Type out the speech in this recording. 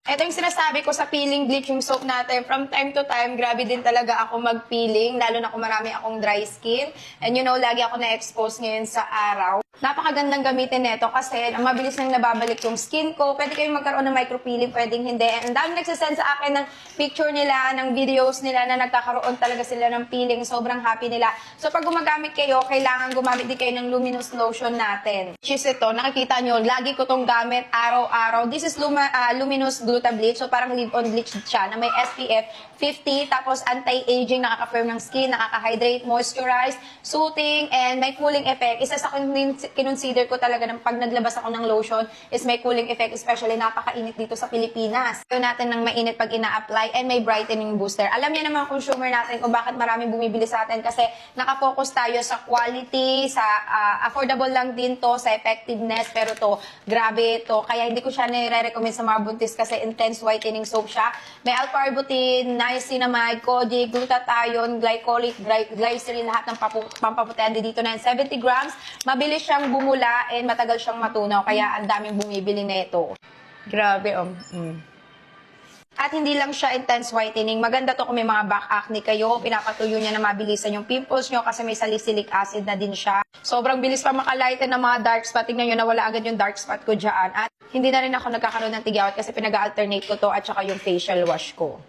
Ito yung sinasabi ko sa peeling bleaching soap natin. From time to time, grabe din talaga ako mag-peeling, lalo na kung marami akong dry skin. And you know, lagi ako na-expose ngayon sa araw. Napakagandang gamitin nito kasi ang mabilis nang nababalik yung skin ko. Pwede kayong magkaroon ng micro-peeling, pwedeng hindi. And dami nagsasend sa akin ng picture nila, ng videos nila na nagkakaroon talaga sila ng peeling. Sobrang happy nila. So pag gumagamit kayo, kailangan gumamit din kayo ng luminous lotion natin. Which is ito, nakikita nyo, lagi ko tong gamit araw-araw. This is luminous gluta bleach. So parang leave-on bleach siya na may SPF 50. Tapos anti-aging, nakaka-firm ng skin, nakaka-hydrate, moisturize, soothing, and may cooling effect. Isa sa kinonsider ko talaga ng pag naglabas ako ng lotion is may cooling effect, especially napakainit dito sa Pilipinas. Ayaw natin ng mainit pag ina-apply and may brightening booster. Alam niya naman consumer natin kung bakit maraming bumibili sa atin kasi nakafocus tayo sa quality, sa affordable lang din to, sa effectiveness, pero to, grabe to. Kaya hindi ko siya nire-recommend sa mga buntis kasi intense whitening soap siya. May alpha-arbutin, niacinamide, kojic, glutathione, glycolic, glycerin, lahat ng pampaputende dito na 70 grams. Mabilis siyang bumula and matagal siyang matunaw, kaya ang daming bumibili nito. Grabe, At hindi lang siya intense whitening. Maganda to kung may mga back acne kayo. Pinapatuyo niya na mabilisan yung pimples nyo kasi may salicylic acid na din siya. Sobrang bilis pa makalighten ng mga dark spot. Tingnan nyo, nawala agad yung dark spot ko dyan. At hindi na rin ako nagkakaroon ng tigawat kasi pinag-alternate ko to at saka yung facial wash ko.